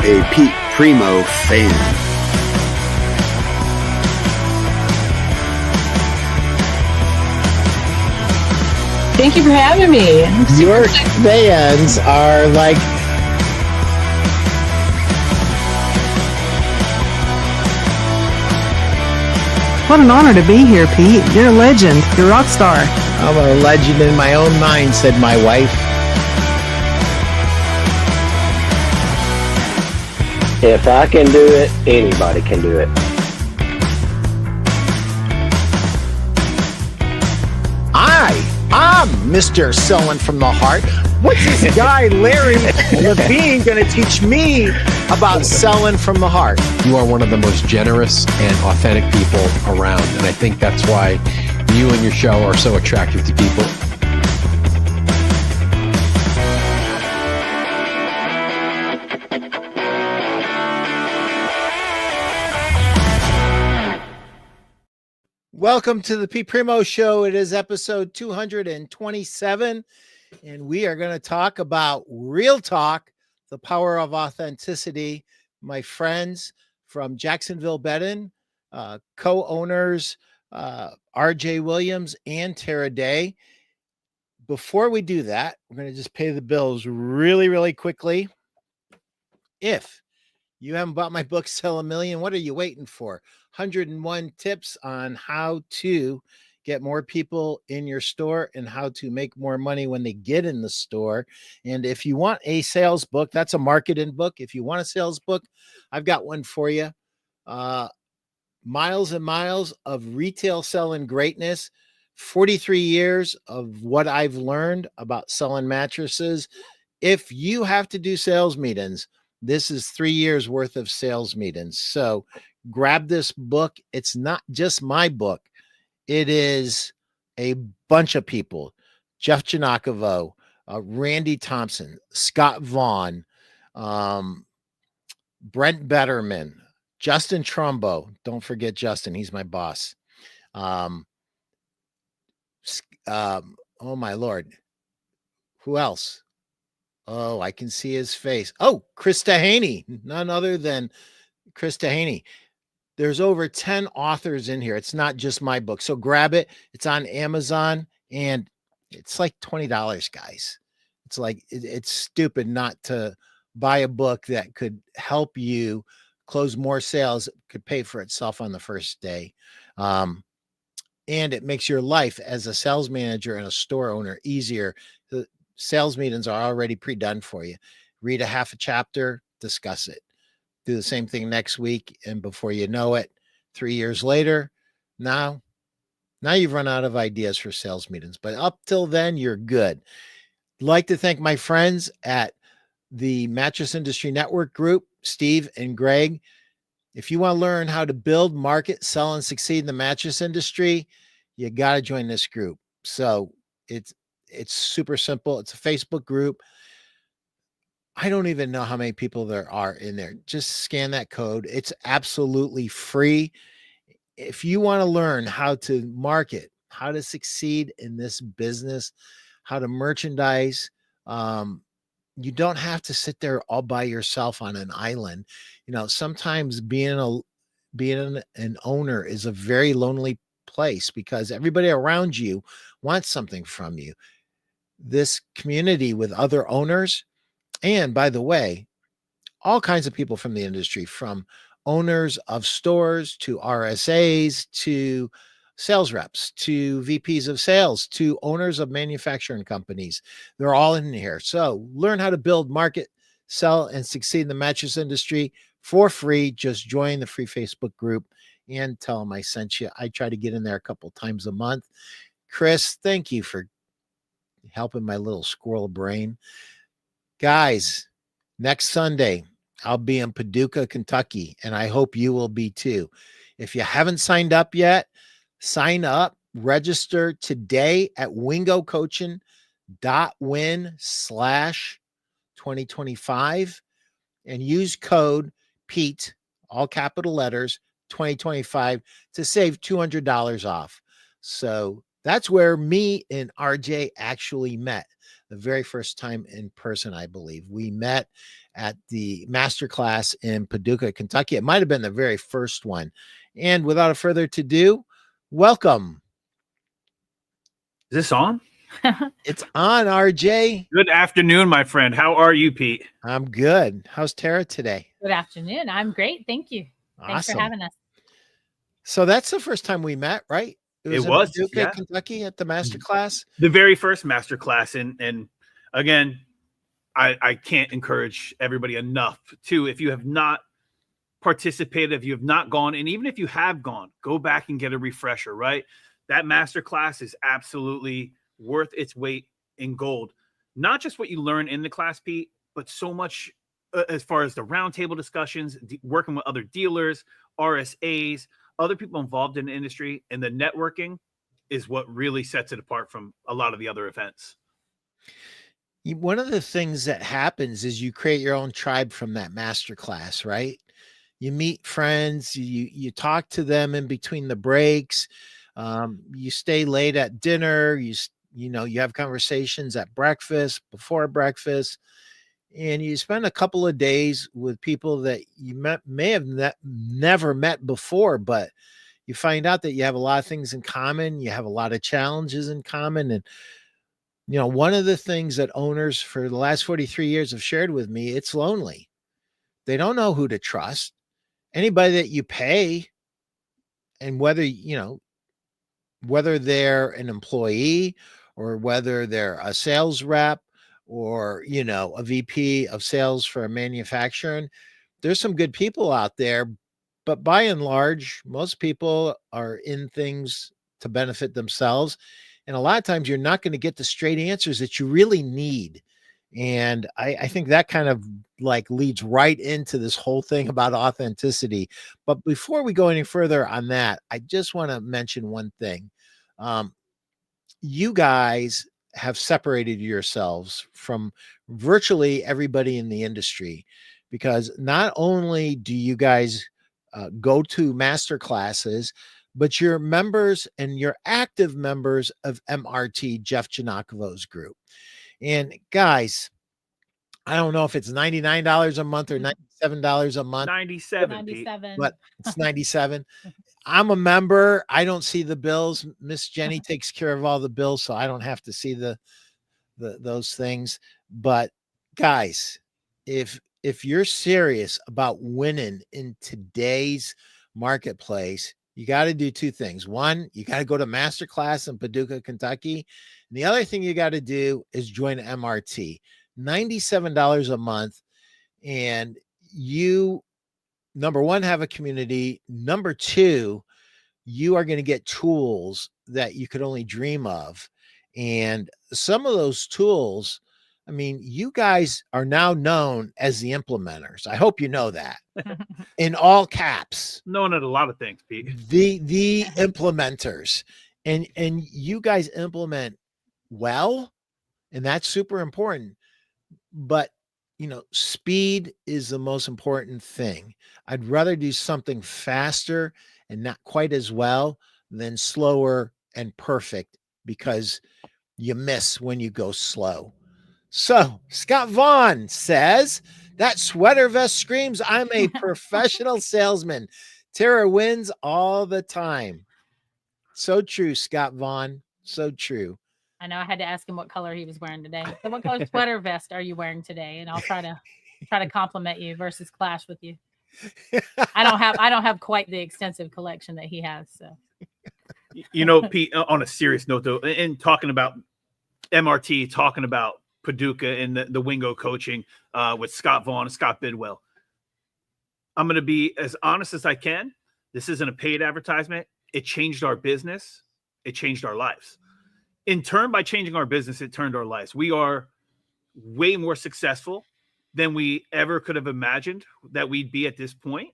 a Pete Primeau fan. Thank you for having me. Your fans are like... What an honor to be here, Pete. You're a legend. You're a rock star. I'm a legend in my own mind, said my wife. If I can do it, anybody can do it. I'm Mr. Selling from the Heart. What's this guy, Larry Levine, going to teach me about selling from the heart? You are one of the most generous and authentic people around. And I think that's why you and your show are so attractive to people. Welcome to the Pete Primeau Show. It is episode 227, and we are going to talk about real talk, the power of authenticity. My friends from Jacksonville bedding, co-owners RJ Williams and Tara Day. Before we do that, we're going to just pay the bills really quickly. If you haven't bought my book, Sell a Million, what are you waiting for? 101 tips on how to get more people in your store and how to make more money when they get in the store. And if you want a sales book, that's a marketing book. If you want a sales book, I've got one for you. Miles and Miles of Retail Selling Greatness, 43 years of what I've learned about selling mattresses. If you have to do sales meetings, this is 3 years worth of sales meetings. So grab this book. It's not just my book. It is a bunch of people. Jeff Janakovo, Randy Thompson, Scott Vaughn, Brent Betterman, Justin Trumbo. Don't forget Justin. He's my boss. Oh my Lord. Who else? Oh, I can see his face. Oh, Chris Haney, none other than Chris Haney. There's over 10 authors in here. It's not just my book. So grab it. It's on Amazon and it's like $20, guys. It's like, it's stupid not to buy a book that could help you close more sales, could pay for itself on the first day. And it makes your life as a sales manager and a store owner easier. The sales meetings are already pre-done for you. Read a half a chapter, discuss it. Do the same thing next week. And before you know it, 3 years later, now you've run out of ideas for sales meetings. But up till then, you're good. I'd like to thank my friends at the Mattress Industry Network Group, Steve and Greg. If you want to learn how to build, market, sell, and succeed in the mattress industry, you got to join this group. So it's super simple. It's a Facebook group. I don't even know how many people there are in there. Just scan that code. It's absolutely free. If you want to learn how to market, how to succeed in this business, how to merchandise, you don't have to sit there all by yourself on an island. You know, sometimes being an owner is a very lonely place because everybody around you wants something from you. This community with other owners, and by the way, all kinds of people from the industry, from owners of stores to RSAs to sales reps to VPs of sales to owners of manufacturing companies. They're all in here. So learn how to build, market, sell, and succeed in the mattress industry for free. Just join the free Facebook group and tell them I sent you. I try to get in there a couple times a month. Chris, thank you for helping my little squirrel brain. Guys, next Sunday, I'll be in Paducah, Kentucky, and I hope you will be too. If you haven't signed up yet, sign up, register today at wingocoaching.win/2025 and use code Pete, all capital letters, 2025 to save $200 off. So That's where me and RJ actually met the very first time in person, I believe. We met at the masterclass in Paducah, Kentucky. It might have been the very first one. And without further ado, welcome. Is this on? It's on, RJ. Good afternoon, my friend. How are you, Pete? I'm good. How's Tara today? Good afternoon. I'm great. Thank you. Thanks for having us. So that's the first time we met, right? It in was, Paducah, yeah. Kentucky at the masterclass. The very first masterclass. And again, I can't encourage everybody enough to, if you have not participated, if you have not gone, and even if you have gone, go back and get a refresher, right? That masterclass is absolutely worth its weight in gold. Not just what you learn in the class, Pete, but so much as far as the roundtable discussions, working with other dealers, RSAs, other people involved in the industry, and the networking is what really sets it apart from a lot of the other events. One of the things that happens is you create your own tribe from that masterclass, right? You meet friends, you talk to them in between the breaks. You stay late at dinner. You have conversations at breakfast, before breakfast, and you spend a couple of days with people that you may have never met before, but you find out that you have a lot of things in common. You have a lot of challenges in common. And, one of the things that owners for the last 43 years have shared with me, it's lonely. They don't know who to trust. Anybody that you pay, and whether they're an employee or whether they're a sales rep or, a VP of sales for a manufacturer, there's some good people out there, but by and large, most people are in things to benefit themselves. And a lot of times you're not going to get the straight answers that you really need. And I think that kind of leads right into this whole thing about authenticity. But before we go any further on that, I just want to mention one thing. You guys have separated yourselves from virtually everybody in the industry, because not only do you guys go to master classes, but you're members and you're active members of MRT, Jeff Giannakovo's group. And guys, I don't know if it's $99 a month or $97 a month. 97. But it's 97. I'm a member. I don't see the bills. Miss Jenny takes care of all the bills, so I don't have to see those things. But guys, if you're serious about winning in today's marketplace, you got to do two things. One, you got to go to masterclass in Paducah, Kentucky. And the other thing you got to do is join MRT. $97 a month. And you, number one, have a community. Number two, you are going to get tools that you could only dream of. And some of those tools, I mean, you guys are now known as the implementers. I hope you know that. In all caps. Known at a lot of things, Pete. The implementers. And you guys implement well, and that's super important. But speed is the most important thing. I'd rather do something faster and not quite as well than slower and perfect, because you miss when you go slow. So Scott Vaughn says, that sweater vest screams, I'm a professional salesman. Tara wins all the time. So true, Scott Vaughn. So true. I know I had to ask him what color he was wearing today. So what color sweater vest are you wearing today? And I'll try to compliment you versus clash with you. I don't have quite the extensive collection that he has. So, Pete, on a serious note though, and talking about MRT, talking about Paducah and the Wingo coaching with Scott Vaughn and Scott Bidwell, I'm going to be as honest as I can. This isn't a paid advertisement. It changed our business. It changed our lives. In turn, by changing our business, it turned our lives. We are way more successful than we ever could have imagined that we'd be at this point.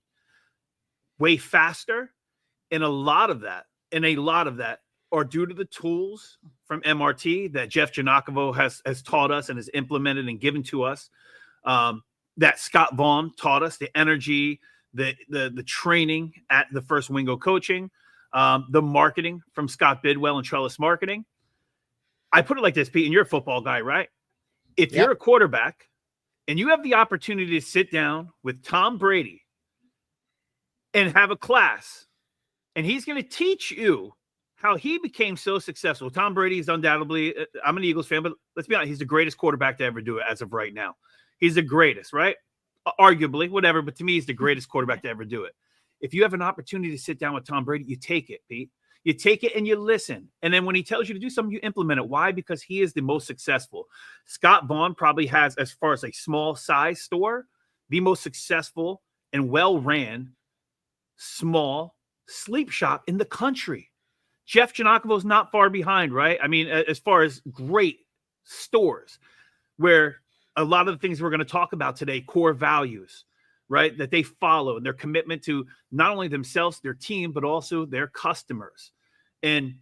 Way faster. And a lot of that are due to the tools from MRT that Jeff Giannakovo has taught us and has implemented and given to us. That Scott Vaughn taught us, the energy, the training at the first Wingo coaching. The marketing from Scott Bidwell and Trellis Marketing. I put it like this, Pete, and you're a football guy, right? If you're a quarterback and you have the opportunity to sit down with Tom Brady and have a class, and he's going to teach you how he became so successful. Tom Brady is undoubtedly, I'm an Eagles fan, but let's be honest, he's the greatest quarterback to ever do it as of right now. He's the greatest, right? Arguably, whatever, but to me, he's the greatest quarterback to ever do it. If you have an opportunity to sit down with Tom Brady, you take it, Pete. You take it and you listen. And then when he tells you to do something, you implement it. Why? Because he is the most successful. Scott Vaughn probably has, as far as a small size store, the most successful and well-ran small sleep shop in the country. Jeff Giannakovo is not far behind, right? I mean, as far as great stores, where a lot of the things we're going to talk about today, core values, right, that they follow, and their commitment to not only themselves, their team, but also their customers. And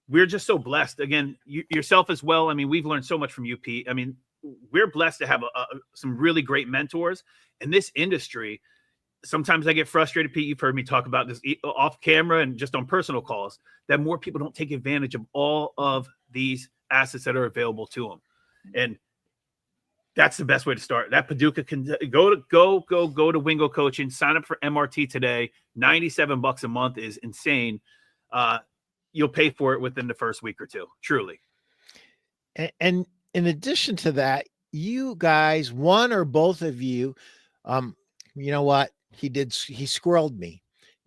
we're just so blessed. Again, yourself as well. I mean, we've learned so much from you, Pete. I mean, we're blessed to have some really great mentors in this industry. Sometimes I get frustrated, Pete. You've heard me talk about this off camera and just on personal calls, that more people don't take advantage of all of these assets that are available to them. And that's the best way to start. That Paducah can go to Wingo Coaching, sign up for MRT today. $97 a month is insane. You'll pay for it within the first week or two, truly. And in addition to that, you guys, one or both of you, you know what? He squirreled me.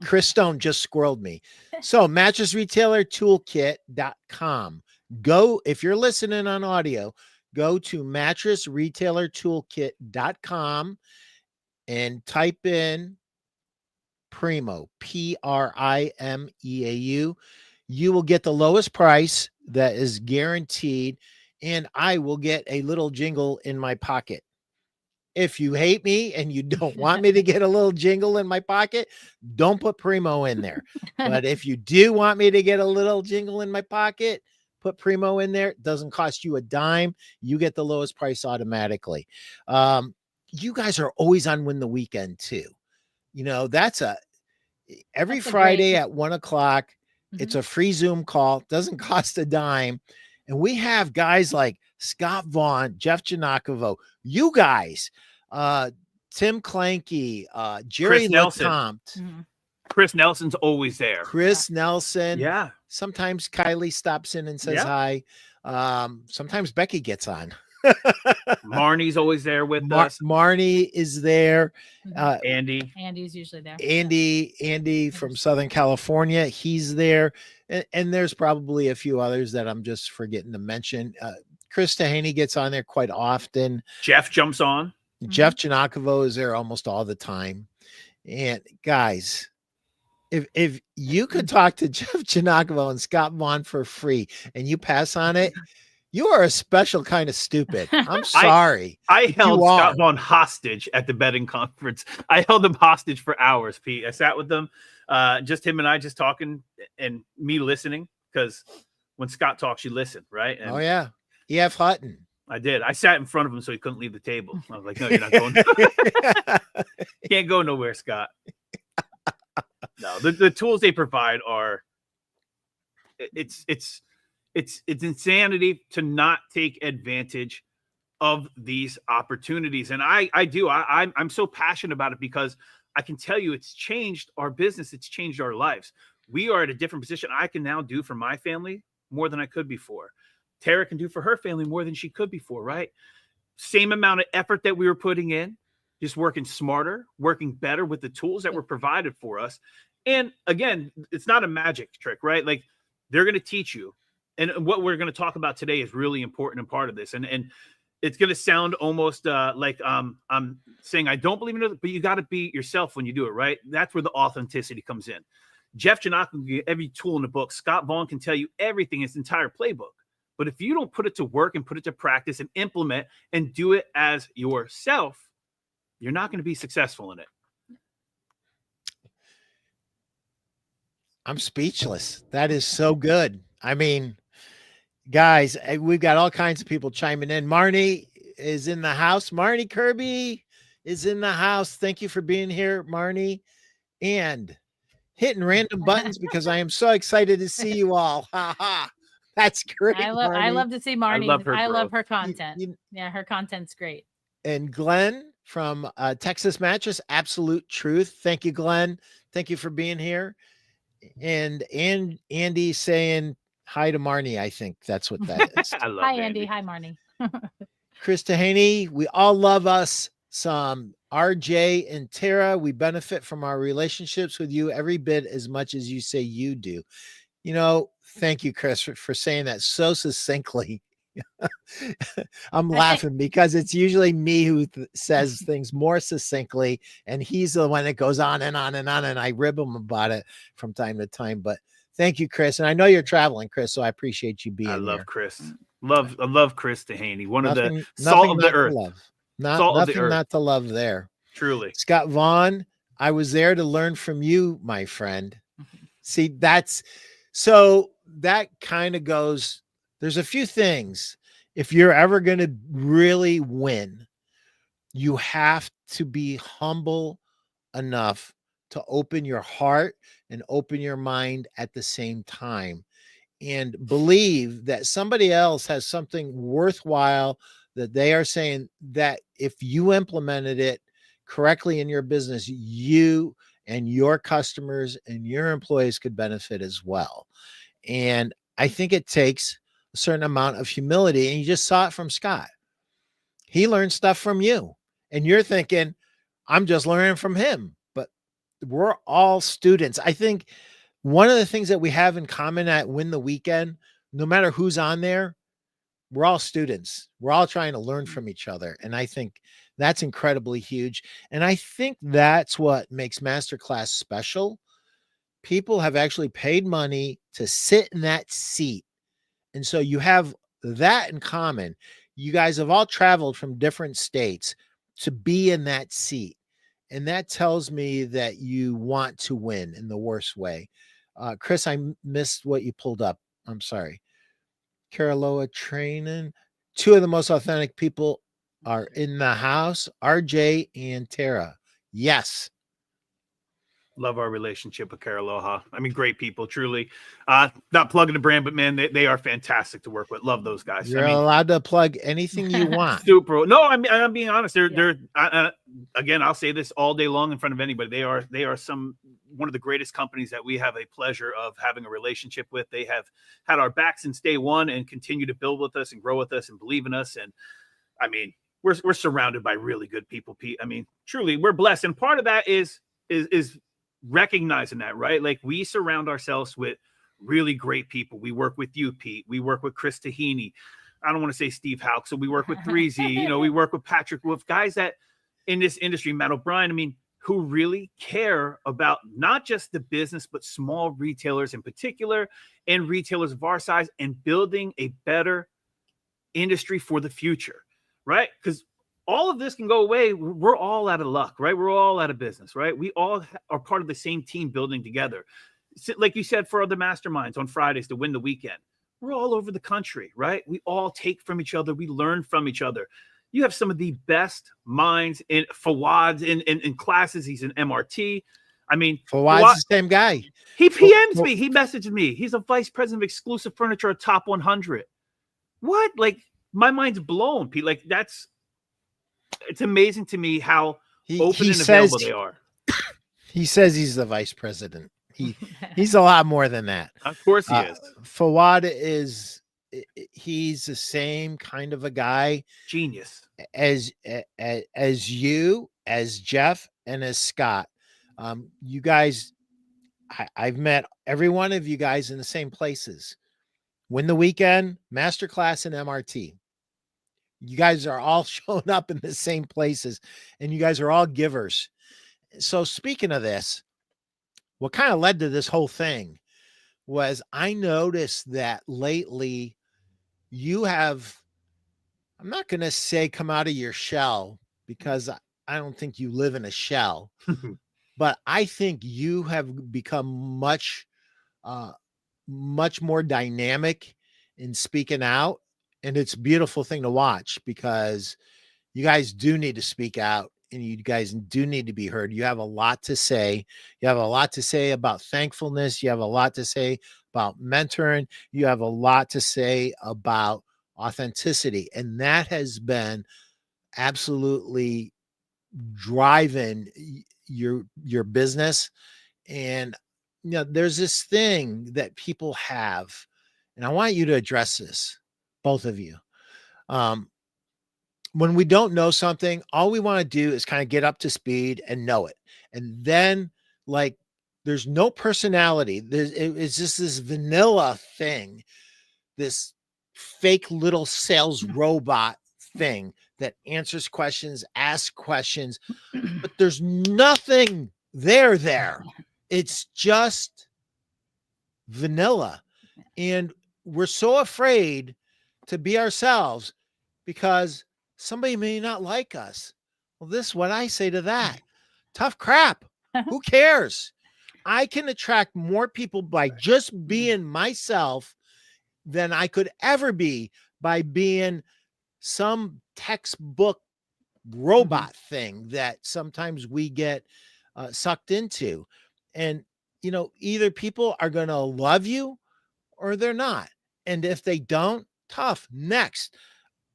Chris Stone just squirreled me. So mattressretailertoolkit.com. Go, if you're listening on audio, go to mattressretailertoolkit.com and type in Primeau, Primeau. You will get the lowest price that is guaranteed, and I will get a little jingle in my pocket. If you hate me and you don't want me to get a little jingle in my pocket, don't put Primeau in there. But if you do want me to get a little jingle in my pocket, put Primeau in there. It doesn't cost you a dime. You get the lowest price automatically. You guys are always on Win the Weekend too. You know, that's every Friday at 1:00. Mm-hmm. It's a free Zoom call. Doesn't cost a dime. And we have guys like Scott Vaughn, Jeff Giannakovo, you guys, Tim Clanky, Jerry LeCompte. Mm-hmm. Chris Nelson's always there. Chris Nelson. Yeah. Sometimes Kylie stops in and says hi. Sometimes Becky gets on. Marnie's always there with us. Marnie is there. Andy's usually there. Andy from Southern California. He's there. And there's probably a few others that I'm just forgetting to mention. Chris Tahaney gets on there quite often. Jeff jumps on. Jeff Giannakovo is there almost all the time. And guys, if you could talk to Jeff Giannakovo and Scott Vaughn for free and you pass on it, you are a special kind of stupid. I'm sorry. I held Scott Vaughn hostage at the betting conference. I held him hostage for hours, Pete. I sat with them, just him and I just talking and me listening, because when Scott talks, you listen, right? And oh, yeah. E.F. Hutton. I did. I sat in front of him so he couldn't leave the table. I was like, no, you're not going. You can't go nowhere, Scott. No, the tools they provide are it's insanity to not take advantage of these opportunities. And I'm so passionate about it because I can tell you it's changed our business. It's changed our lives. We are at a different position. I can now do for my family more than I could before. Tara can do for her family more than she could before, right? Same amount of effort that we were putting in, just working smarter, working better with the tools that were provided for us. And again, it's not a magic trick, right? Like, they're going to teach you. And what we're going to talk about today is really important and part of this. And it's going to sound almost like I'm saying I don't believe in it, but you got to be yourself when you do it, right? That's where the authenticity comes in. Jeff Giannakovo can give every tool in the book. Scott Vaughn can tell you everything, his entire playbook. But if you don't put it to work and put it to practice and implement and do it as yourself, you're not going to be successful in it. I'm speechless. That is so good. I mean, guys, we've got all kinds of people chiming in. Marnie is in the house. Marnie Kirby is in the house. Thank you for being here, Marnie. And hitting random buttons because I am so excited to see you all. Ha ha. That's great. I Marnie. love to see Marnie. love her I love growth. her content. Yeah, her content's great. And Glenn from Texas Mattress, absolute truth. Thank you, Glenn. Thank you for being here. And Andy saying hi to Marnie. I think that's what that is. I love Hi, Andy. Andy. Hi, Marnie. Chris Haney, we all love us some RJ and Tara. We benefit from our relationships with you every bit as much as you say you do. You know, thank you, Chris, for saying that so succinctly. I'm laughing because it's usually me who says things more succinctly, and he's the one that goes on and on and on, and I rib him about it from time to time. But thank you, Chris. And I know you're traveling, Chris, so I appreciate you being I love here. Chris. I love Chris Haney. One of Nothing, the salt of not the to earth. love. Salt of the Nothing earth. not to love there. Truly. Scott Vaughn, I was there to learn from you, my friend. See, that's so that kind of goes. There's a few things. If you're ever going to really win, you have to be humble enough to open your heart and open your mind at the same time and believe that somebody else has something worthwhile that they are saying that if you implemented it correctly in your business, you and your customers and your employees could benefit as well. And I think it takes a certain amount of humility. And you just saw it from Scott. He learned stuff from you. And you're thinking, I'm just learning from him. But we're all students. I think one of the things that we have in common at Win the Weekend, no matter who's on there, we're all students. We're all trying to learn from each other. And I think that's incredibly huge. And I think that's what makes Masterclass special. People have actually paid money to sit in that seat. And so you have that in common. You guys have all traveled from different states to be in that seat. And that tells me that you want to win in the worst way. Chris, I missed what you pulled up. I'm sorry. Caroloa training. Two of the most authentic people are in the house, RJ and Tara. Yes. Love our relationship with Caraloha. I mean, great people, truly. Not plugging the brand, but man, they are fantastic to work with. Love those guys. You're allowed to plug anything you want. Super. No, I'm being honest. They're again, I'll say this all day long in front of anybody. They are one of the greatest companies that we have a pleasure of having a relationship with. They have had our backs since day one and continue to build with us and grow with us and believe in us. And I mean, we're surrounded by really good people, Pete. I mean, truly, we're blessed. And part of that is recognizing that, right? Like we surround ourselves with really great people. We work with you, Pete. We work with Chris Tahini. I don't want to say Steve Houck. So we work with 3Z, we work with Patrick Wolf, guys that in this industry, Matt O'Brien, I mean, who really care about not just the business, but small retailers in particular and retailers of our size and building a better industry for the future, right? Because all of this can go away. We're all out of luck, right? We're all out of business, right? We all are part of the same team building together. Like you said, for other masterminds on Fridays to Win the Weekend, we're all over the country, right? We all take from each other. We learn from each other. You have some of the best minds in Fawad's in classes. He's an MRT. I mean, Fawad's the same guy. He PMs me. He messaged me. He's a vice president of exclusive furniture at Top 100. What? Like, my mind's blown, Pete. Like, it's amazing to me how open and available they are. He says he's the vice president. He's a lot more than that. Of course he is. Fawad he's the same kind of a guy. Genius. As you, as Jeff, and as Scott. You guys, I've met every one of you guys in the same places. Win the Weekend, Masterclass, and MRT. You guys are all showing up in the same places, and you guys are all givers. So speaking of this, what kind of led to this whole thing was I noticed that lately you have, I'm not going to say come out of your shell because I don't think you live in a shell, but I think you have become much more dynamic in speaking out. And it's a beautiful thing to watch because you guys do need to speak out and you guys do need to be heard. You have a lot to say. You have a lot to say about thankfulness. You have a lot to say about mentoring. You have a lot to say about authenticity. And that has been absolutely driving your business. And there's this thing that people have, and I want you to address this, both of you. When we don't know something, all we want to do is kind of get up to speed and know it. And then, like, there's no personality. It's just this vanilla thing, this fake little sales robot thing that answers questions, asks questions, but there's nothing there. It's just vanilla. And we're so afraid to be ourselves because somebody may not like us. Well, this is what I say to that. Tough crap. Who cares? I can attract more people by just being myself than I could ever be by being some textbook robot thing that sometimes we get sucked into. And, either people are going to love you or they're not. And if they don't, tough. Next.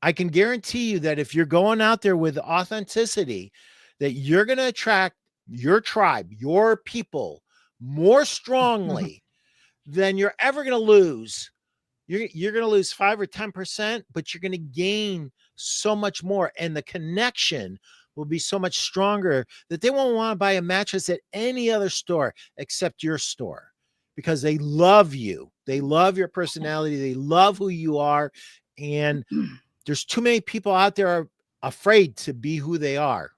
I can guarantee you that if you're going out there with authenticity, that you're going to attract your tribe, your people more strongly than you're ever going to lose. You're going to lose 5 or 10%, but you're going to gain so much more. And the connection will be so much stronger that they won't want to buy a mattress at any other store except your store because they love you. They love your personality. They love who you are. And there's too many people out there are afraid to be who they are.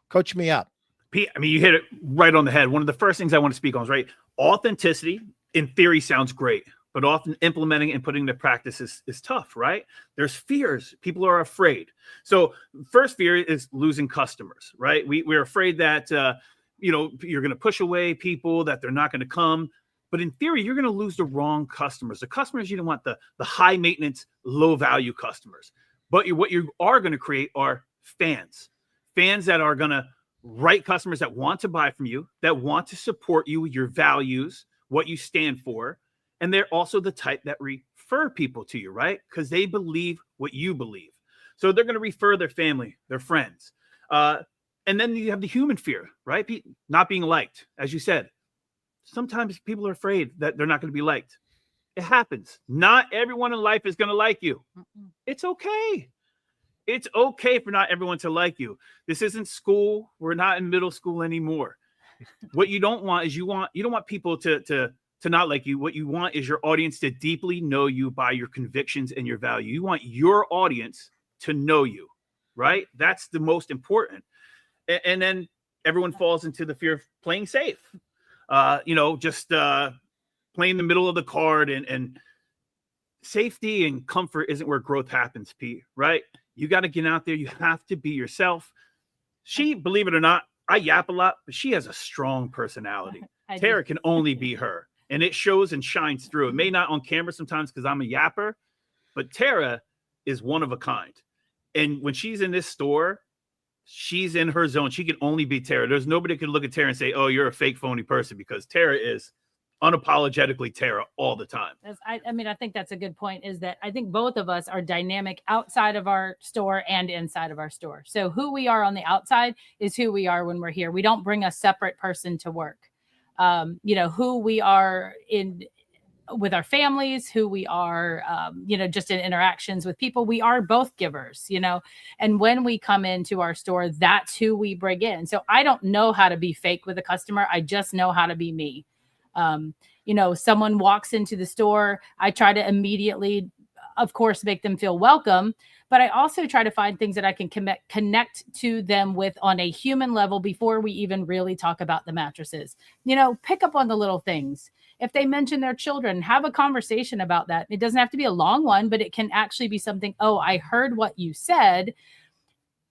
Coach me up. Pete, I mean, you hit it right on the head. One of the first things I want to speak on is, right, authenticity in theory sounds great, but often implementing and putting into practice is tough, right? There's fears. People are afraid. So first fear is losing customers, right? We're afraid that, you're going to push away people, that they're not going to come. But in theory, you're going to lose the wrong customers. The customers you don't want, the high maintenance, low value customers. But what you are going to create are fans that are going to right customers that want to buy from you, that want to support you, your values, what you stand for. And they're also the type that refer people to you, right? Because they believe what you believe. So they're going to refer their family, their friends. And then you have the human fear, right? Not being liked. As you said, sometimes people are afraid that they're not going to be liked. It happens. Not everyone in life is going to like you. It's okay. It's okay for not everyone to like you. This isn't school. We're not in middle school anymore. What you don't want is you don't want people to not like you. What you want is your audience to deeply know you by your convictions and your value. You want your audience to know you, right? That's the most important. And then everyone falls into the fear of playing safe. Just playing the middle of the card and safety and comfort isn't where growth happens, Pete, right? You got to get out there. You have to be yourself. She, believe it or not, I yap a lot, but she has a strong personality. Tara can only be her, and it shows and shines through. It may not on camera sometimes because I'm a yapper, but Tara is one of a kind. And when she's in this store, she's in her zone. She can only be Tara. There's nobody who can look at Tara and say, oh, you're a fake, phony person, because Tara is unapologetically Tara all the time. I think that's a good point, is that I think both of us are dynamic outside of our store and inside of our store. So who we are on the outside is who we are when we're here. We don't bring a separate person to work. Who we are with our families, who we are, just in interactions with people, we are both givers, and when we come into our store, that's who we bring in. So I don't know how to be fake with a customer. I just know how to be me. Someone walks into the store, I try to immediately, of course, make them feel welcome, but I also try to find things that I can connect to them with on a human level before we even really talk about the mattresses. Pick up on the little things. If they mention their children, have a conversation about that. It doesn't have to be a long one, but it can actually be something, oh, I heard what you said,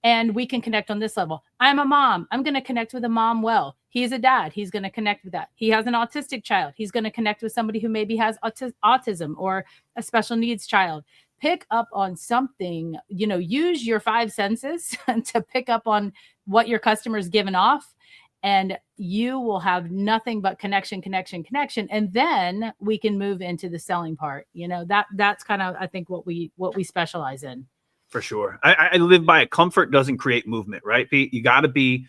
and we can connect on this level. I'm a mom. I'm going to connect with a mom well. He's a dad. He's going to connect with that. He has an autistic child. He's going to connect with somebody who maybe has autism or a special needs child. pick up on something, use your five senses to pick up on what your customer's giving off, and you will have nothing but connection. And then we can move into the selling part. That's kind of, I think, what we specialize in. For sure. I live by it. Comfort doesn't create movement, right, Pete? You got to be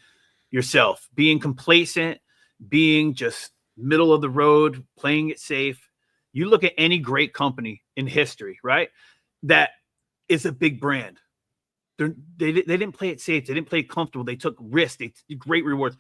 yourself. Being complacent, being just middle of the road, playing it safe. You look at any great company in history, right? That is a big brand. They didn't play it safe. They didn't play it comfortable. They took risks. They took great rewards.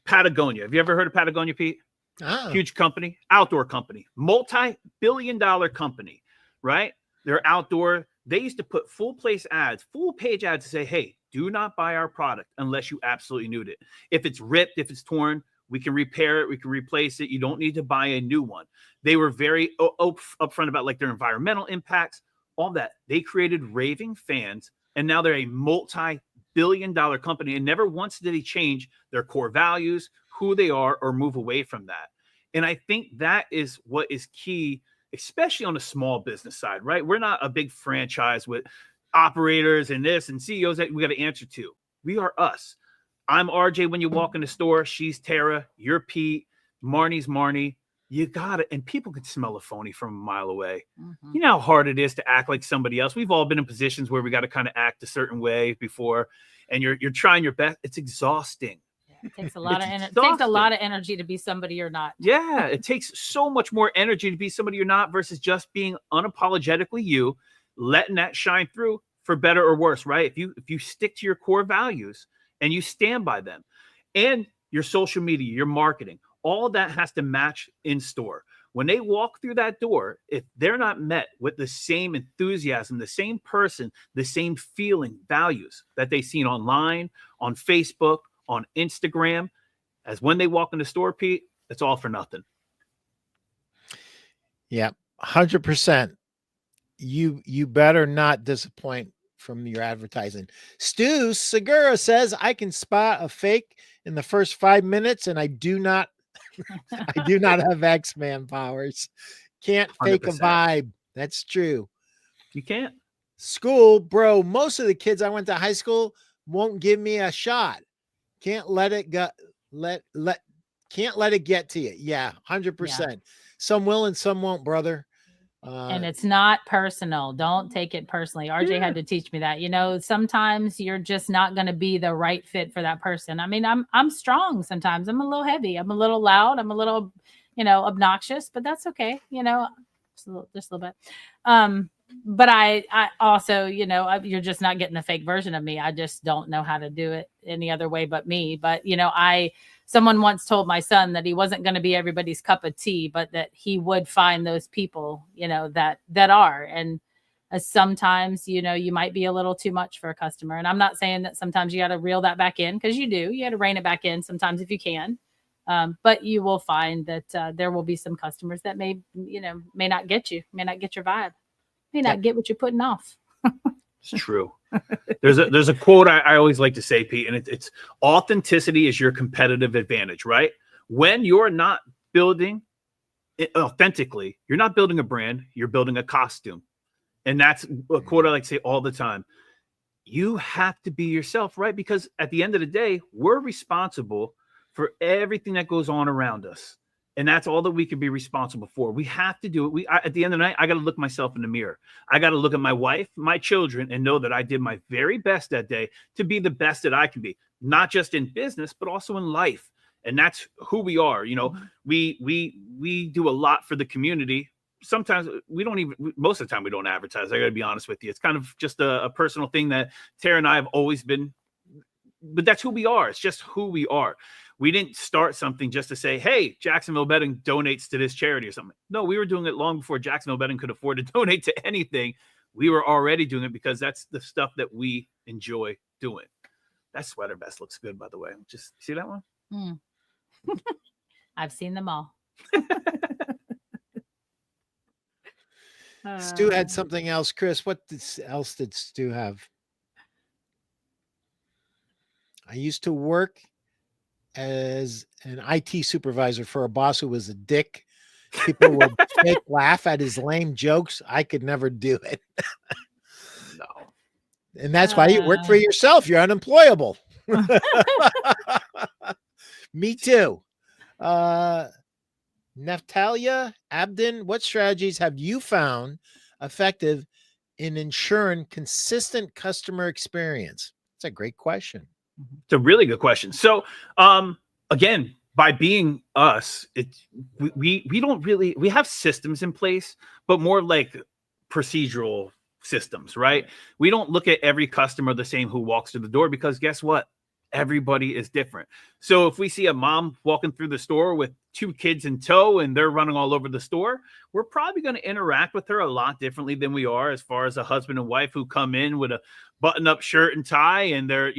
Patagonia. Have you ever heard of Patagonia, Pete? Oh. Huge company, outdoor company, multi-billion-dollar company, right? They're outdoor. They used to put full page ads to say, hey, do not buy our product unless you absolutely need it. If it's ripped, if it's torn, we can repair it. We can replace it. You don't need to buy a new one. They were very upfront about like their environmental impacts, all that. They created raving fans, and now they're a multi-billion-dollar company. And never once did they change their core values, who they are, or move away from that. And I think that is what is key, especially on the small business side, right? We're not a big franchise with operators and this and CEOs that we got to answer to. We are us. I'm RJ when you walk in the store. She's Tara. You're Pete. Marnie's Marnie. You got it. And people can smell a phony from a mile away. Mm-hmm. You know how hard it is to act like somebody else. We've all been in positions where we got to kind of act a certain way before, and you're trying your best. It's exhausting. It takes a lot of energy. It takes a lot of energy to be somebody you're not. Yeah, it takes so much more energy to be somebody you're not versus just being unapologetically you, letting that shine through for better or worse, right? If you stick to your core values and you stand by them, and your social media, your marketing, all of that has to match in store. When they walk through that door, if they're not met with the same enthusiasm, the same person, the same feeling, values that they've seen online, on Facebook, on Instagram, as when they walk in the store, Pete, it's all for nothing. Yeah, 100%. You better not disappoint from your advertising. Stu Segura says, I can spot a fake in the first 5 minutes, and I do not have X-Man powers. Can't fake 100%. a vibe. That's true. You can't. School, bro. Most of the kids I went to high school won't give me a shot. Can't let it go. Can't let it get to you. Yeah, 100%. Yeah. Some will and some won't, brother. And it's not personal. Don't take it personally. RJ had to teach me that. Sometimes you're just not going to be the right fit for that person. I mean, I'm strong sometimes. I'm a little heavy. I'm a little loud. I'm a little, obnoxious, but that's okay. Just a little bit. But I also, you're just not getting the fake version of me. I just don't know how to do it any other way but me. But, someone once told my son that he wasn't going to be everybody's cup of tea, but that he would find those people, that are. And sometimes, you might be a little too much for a customer. And I'm not saying that sometimes you got to reel that back in, because you do. You got to rein it back in sometimes if you can. But you will find that there will be some customers that may not get you, may not get your vibe, may not get what you're putting off. It's true. There's a quote I always like to say, Pete, and it's authenticity is your competitive advantage, right? When you're not building it authentically, you're not building a brand, you're building a costume. And that's a quote I like to say all the time. You have to be yourself, right? Because at the end of the day, we're responsible for everything that goes on around us. And that's all that we can be responsible for. We have to do it. At the end of the night, I got to look myself in the mirror. I got to look at my wife, my children, and know that I did my very best that day to be the best that I can be, not just in business, but also in life. And that's who we are. We do a lot for the community. Sometimes most of the time we don't advertise. I got to be honest with you. It's kind of just a personal thing that Tara and I have always been, but that's who we are. It's just who we are. We didn't start something just to say, hey, Jacksonville Bedding donates to this charity or something. No, we were doing it long before Jacksonville Bedding could afford to donate to anything. We were already doing it because that's the stuff that we enjoy doing. That sweater vest looks good, by the way. Just see that one? I've seen them all. Stu had something else. Chris, what else did Stu have? I used to work as an IT supervisor for a boss who was a dick. People would fake laugh at his lame jokes. I could never do it. No. And that's why you work for yourself. You're unemployable. Me too. Natalia Abdin, what strategies have you found effective in ensuring consistent customer experience? That's a great question. It's a really good question. So, again, by being us, we don't really, we have systems in place, but more like procedural systems, right? We don't look at every customer the same who walks through the door, because guess what? Everybody is different. So if we see a mom walking through the store with 2 kids in tow and they're running all over the store, we're probably going to interact with her a lot differently than we are as far as a husband and wife who come in with a button-up shirt and tie and they're,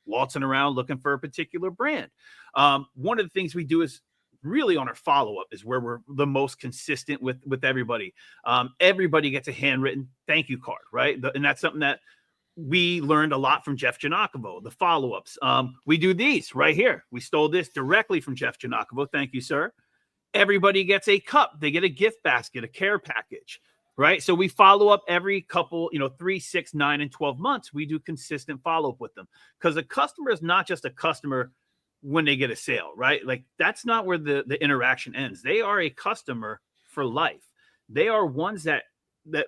waltzing around looking for a particular brand. One of the things we do is really on our follow-up is where we're the most consistent with everybody. Everybody gets a handwritten thank you card, right? And that's something that we learned a lot from Jeff Giannakovo, the follow-ups. We do these right here. We stole this directly from Jeff Giannakovo. Thank you, sir. Everybody gets a cup. They get a gift basket, a care package, right? So we follow up every couple, 3, 6, 9, and 12 months. We do consistent follow-up with them, because a customer is not just a customer when they get a sale, right? Like, that's not where the interaction ends. They are a customer for life. They are ones that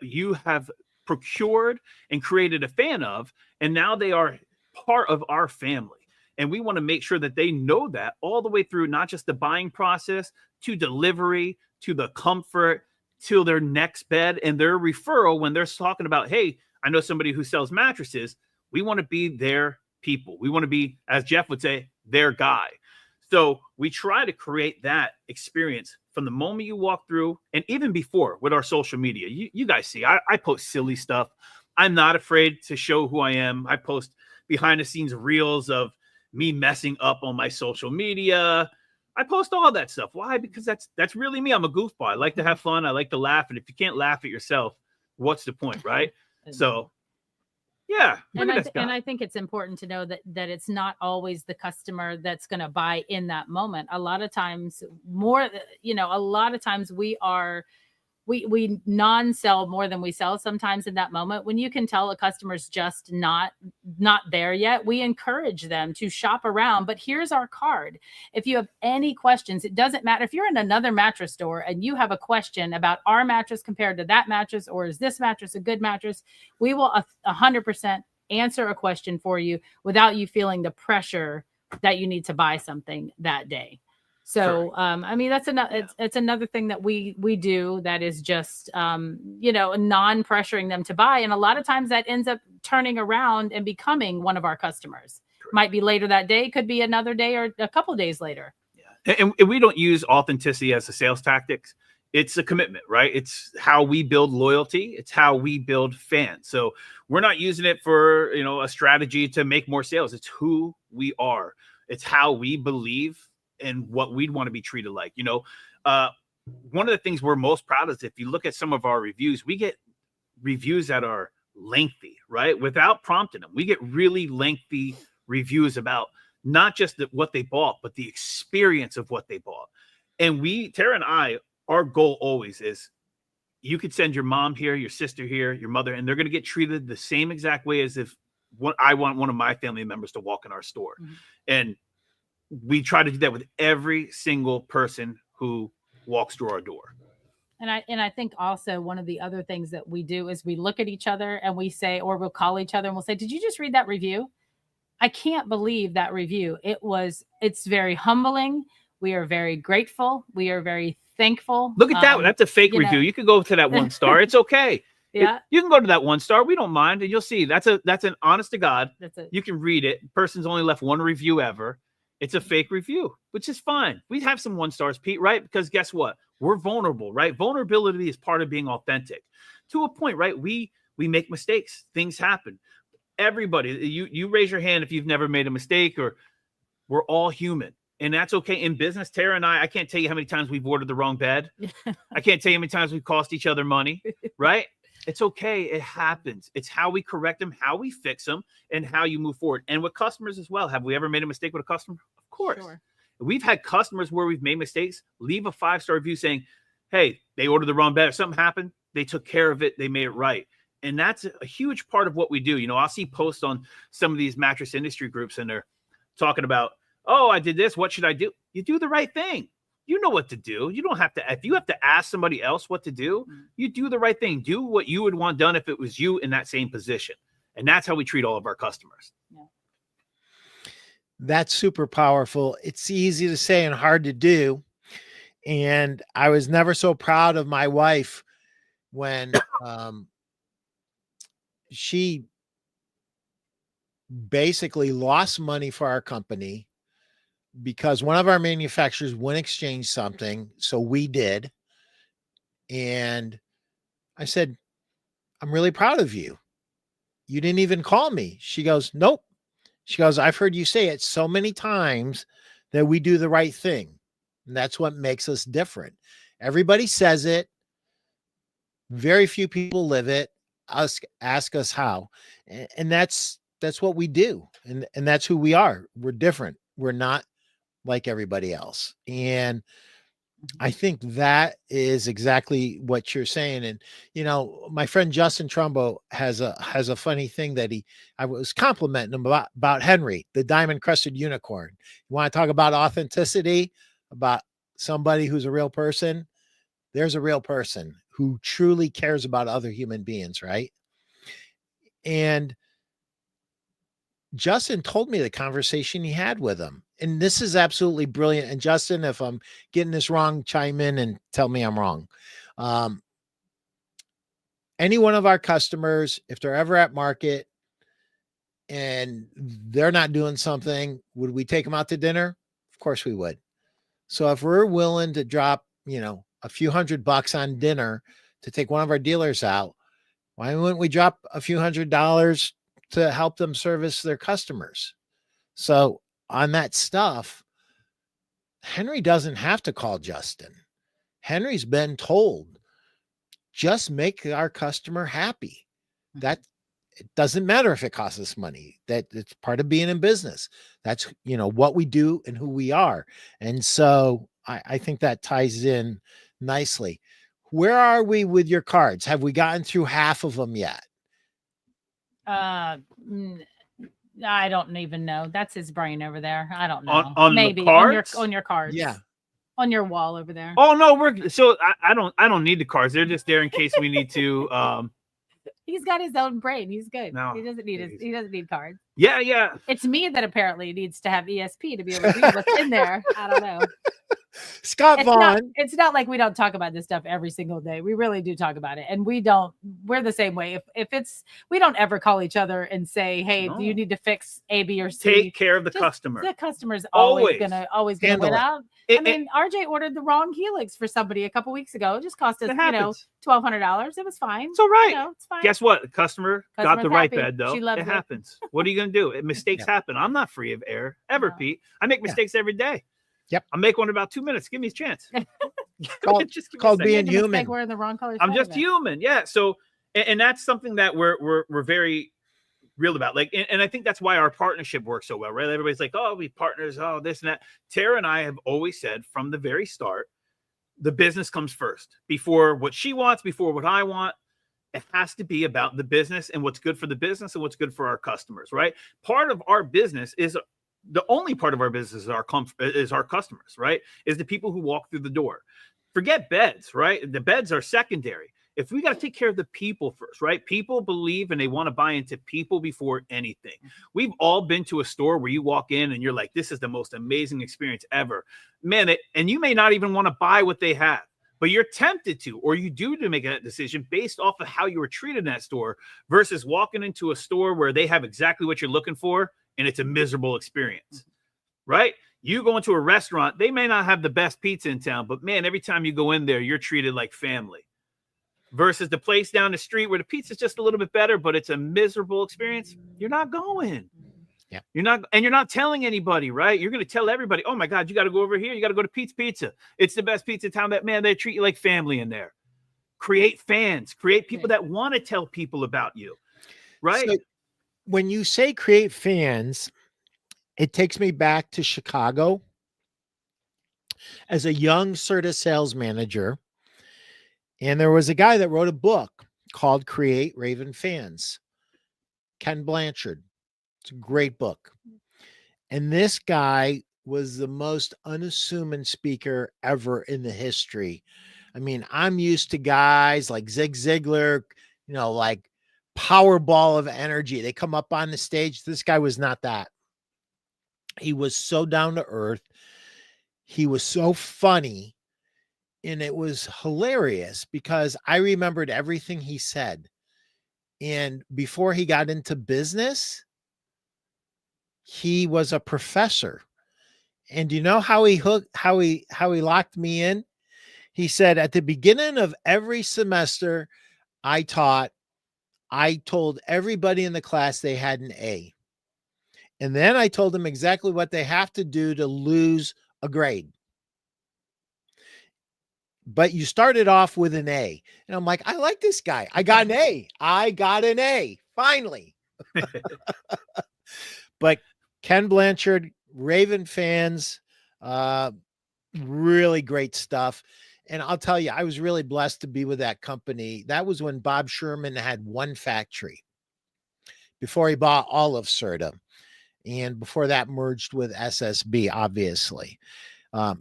you have procured and created a fan of, and now they are part of our family. And we want to make sure that they know that all the way through, not just the buying process, to delivery, to the comfort, to their next bed, and their referral when they're talking about, hey, I know somebody who sells mattresses. We want to be their people. We want to be, as Jeff would say, their guy. So we try to create that experience from the moment you walk through, and even before with our social media. You guys see, I post silly stuff. I'm not afraid to show who I am. I post behind the scenes reels of me messing up on my social media. I post all that stuff. Why? Because that's really me. I'm a goofball. I like to have fun. I like to laugh. And if you can't laugh at yourself, what's the point, right? So yeah. And I think it's important to know that it's not always the customer that's going to buy in that moment. A lot of times we non-sell more than we sell sometimes in that moment. When you can tell a customer's just not there yet, we encourage them to shop around. But here's our card. If you have any questions, it doesn't matter if you're in another mattress store and you have a question about our mattress compared to that mattress, or is this mattress a good mattress, we will 100% answer a question for you without you feeling the pressure that you need to buy something that day. So, that's it's another thing that we do that is just, non-pressuring them to buy. And a lot of times that ends up turning around and becoming one of our customers. Correct. Might be later that day, could be another day or a couple days later. Yeah. And we don't use authenticity as a sales tactics. It's a commitment, right? It's how we build loyalty. It's how we build fans. So we're not using it for, a strategy to make more sales. It's who we are. It's how we believe and what we'd want to be treated like. One of the things we're most proud of is if you look at some of our reviews, we get reviews that are lengthy, right? Without prompting them. We get really lengthy reviews about not just what they bought, but the experience of what they bought. And Tara and I, our goal always is you could send your mom here, your sister here, your mother, and they're going to get treated the same exact way as if I want one of my family members to walk in our store. Mm-hmm. And we try to do that with every single person who walks through our door. And I think also one of the other things that we do is we look at each other and we say, or we'll call each other and we'll say, did you just read that review? I can't believe that review. It's very humbling. We are very grateful. We are very thankful. Look at that. That's a fake review. You can go to that 1 star. It's okay. Yeah. You can go to that 1 star. We don't mind. And you'll see that's an honest to God. You can read it. Person's only left 1 review ever. It's a fake review, which is fine. We have some 1 stars, Pete, right? Because guess what? We're vulnerable, right? Vulnerability is part of being authentic to a point, right? We make mistakes. Things happen. Everybody, you raise your hand if you've never made a mistake, or we're all human. And that's okay. In business, Tara and I can't tell you how many times we've ordered the wrong bed. I can't tell you how many times we've cost each other money, right? It's okay. It happens. It's how we correct them, how we fix them, and how you move forward. And with customers as well. Have we ever made a mistake with a customer? Of course. Sure. We've had customers where we've made mistakes, leave a 5-star review saying, Hey, they ordered the wrong bed. If something happened, they took care of it. They made it right. And that's a huge part of what we do. You know, I'll see posts on some of these mattress industry groups and they're talking about, oh, I did this. What should I do? You do the right thing. You know what to do. You don't have to, if you have to ask somebody else what to do, you do the right thing. Do what you would want done if it was you in that same position. And that's how we treat all of our customers. Yeah. That's super powerful. It's easy to say and hard to do. And I was never so proud of my wife when she basically lost money for our company because one of our manufacturers wouldn't exchange something. So we did. And I said, I'm really proud of you. You didn't even call me. She goes, nope. She goes, I've heard you say it so many times that we do the right thing. And that's what makes us different. Everybody says it. Very few people live it. Ask us how. And that's what we do. And that's who we are. We're different. We're not like everybody else. And I think that is exactly what you're saying. And, you know, my friend Justin Trumbo has a funny thing that I was complimenting him about Henry, the diamond crested unicorn. You want to talk about authenticity, about somebody who's a real person? There's a real person who truly cares about other human beings, right? And Justin told me the conversation he had with him. And this is absolutely brilliant. And Justin, if I'm getting this wrong, chime in and tell me I'm wrong. Any one of our customers, if they're ever at market and they're not doing something, would we take them out to dinner? Of course we would. So if we're willing to drop, you know, a few $100 on dinner to take one of our dealers out, why wouldn't we drop a few $100 to help them service their customers? So on that stuff, Henry doesn't have to call Justin. Henry's been told, just make our customer happy. That it doesn't matter if it costs us money. That it's part of being in business. That's, you know, what we do and who we are. And so I think that ties in nicely. Where are we with your cards? Have we gotten through half of them yet? I don't even know. That's his brain over there. I don't know. On maybe the cards? on your cards. Yeah. On your wall over there. Oh no, I don't need the cards. They're just there in case we need to. He's got his own brain. He's good. No, he doesn't need cards. Yeah. It's me that apparently needs to have ESP to be able to read what's in there. I don't know. Scott Vaughn. It's not like we don't talk about this stuff every single day. We really do talk about it. And we're the same way. If it's, we don't ever call each other and say, hey, do you need to fix A, B, or C? Take care of the customer. The customer's always gonna Handle win it. out. RJ ordered the wrong Helix for somebody a couple weeks ago. It just cost us, $1,200. It was fine. It's all right. You know, it's fine. Guess what? The customer got the right bed, though. She loves it happens. What are you going to do? Mistakes happen. I'm not free of error ever, No. Pete. I make mistakes every day. Yep. I'll make one in about 2 minutes. Give me a chance. Called being human. We're in the wrong color. I'm just human. Yeah. So, and that's something that we're very real about. Like, and I think that's why our partnership works so well, right? Everybody's like, oh, we partners, oh, this and that. Tara and I have always said from the very start, the business comes first before what she wants, before what I want. It has to be about the business and what's good for the business and what's good for our customers, right? Part of our business is the only part of our business is our customers, right? Is the people who walk through the door. Forget beds, right? The beds are secondary. If we got to take care of the people first, right? People believe and they want to buy into people before anything. We've all been to a store where you walk in and you're like, this is the most amazing experience ever. Man, and you may not even want to buy what they have, but you're tempted to, or you do to make that decision based off of how you were treated in that store versus walking into a store where they have exactly what you're looking for and it's a miserable experience, right? You go into a restaurant, they may not have the best pizza in town, but man, every time you go in there, you're treated like family. Versus the place down the street where the pizza's just a little bit better, but it's a miserable experience. You're not going. Yeah. You're not telling anybody, right? You're going to tell everybody, oh my God, you got to go over here. You got to go to Pete's Pizza. It's the best pizza in town. That man, they treat you like family in there. Create fans, create people that want to tell people about you, right? So when you say create fans, it takes me back to Chicago. As a young Serta sales manager, And there was a guy that wrote a book called Create Raven Fans, Ken Blanchard. It's a great book. And this guy was the most unassuming speaker ever in the history. I mean, I'm used to guys like Zig Ziglar, like Powerball of energy. They come up on the stage. This guy was not that. He was so down to earth. He was so funny. And it was hilarious because I remembered everything he said. And before he got into business, he was a professor. And do you know how he locked me in? He said, at the beginning of every semester I taught, I told everybody in the class they had an A. And then I told them exactly what they have to do to lose a grade. But you started off with an A. And I'm like, I like this guy. I got an A. I got an A. Finally. But Ken Blanchard, Raven Fans, really great stuff. And I'll tell you, I was really blessed to be with that company. That was when Bob Sherman had one factory before he bought all of Serta. And before that merged with SSB, obviously.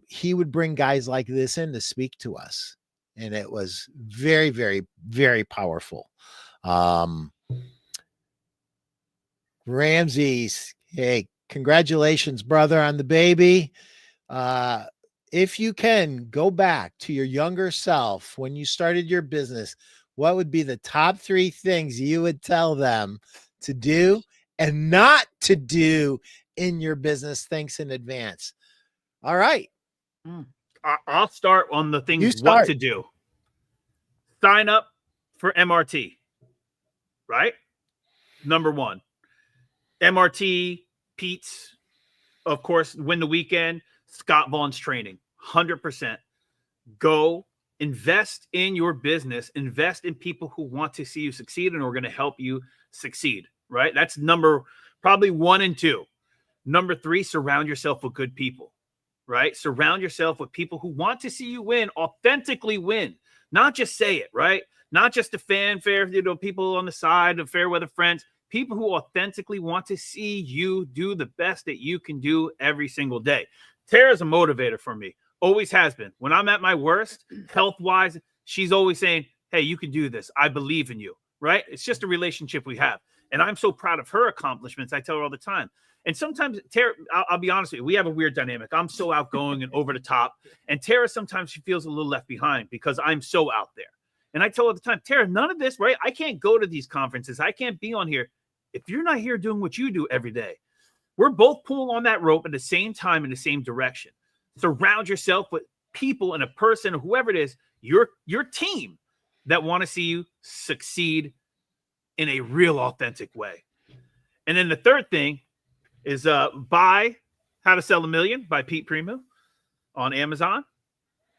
He would bring guys like this in to speak to us. And it was very, very, very powerful. Ramses, hey, congratulations, brother, on the baby. If you can go back to your younger self when you started your business, what would be the top 3 things you would tell them to do and not to do in your business? Thanks in advance. All right. I'll start on the things what to do. Sign up for MRT, right? Number 1. MRT, Pete's, of course, Win the Weekend, Scott Vaughn's training, 100%. Go invest in your business, invest in people who want to see you succeed and are going to help you succeed, right? That's probably 1 and 2. Number 3, surround yourself with good people, right? Surround yourself with people who want to see you win, authentically win, not just say it, right? Not just the fanfare, people on the side of fair weather friends, people who authentically want to see you do the best that you can do every single day. Tara's a motivator for me, always has been. When I'm at my worst, health-wise, she's always saying, hey, you can do this. I believe in you, right? It's just a relationship we have. And I'm so proud of her accomplishments. I tell her all the time. And sometimes, Tara, I'll be honest with you, we have a weird dynamic. I'm so outgoing and over the top. And Tara, sometimes she feels a little left behind because I'm so out there. And I tell her all the time, Tara, none of this, right? I can't go to these conferences. I can't be on here if you're not here doing what you do every day. We're both pulling on that rope at the same time in the same direction. Surround yourself with people and a person, whoever it is, your team that want to see you succeed in a real authentic way. And then the third thing is buy How to Sell a Million by Pete Primeau on Amazon.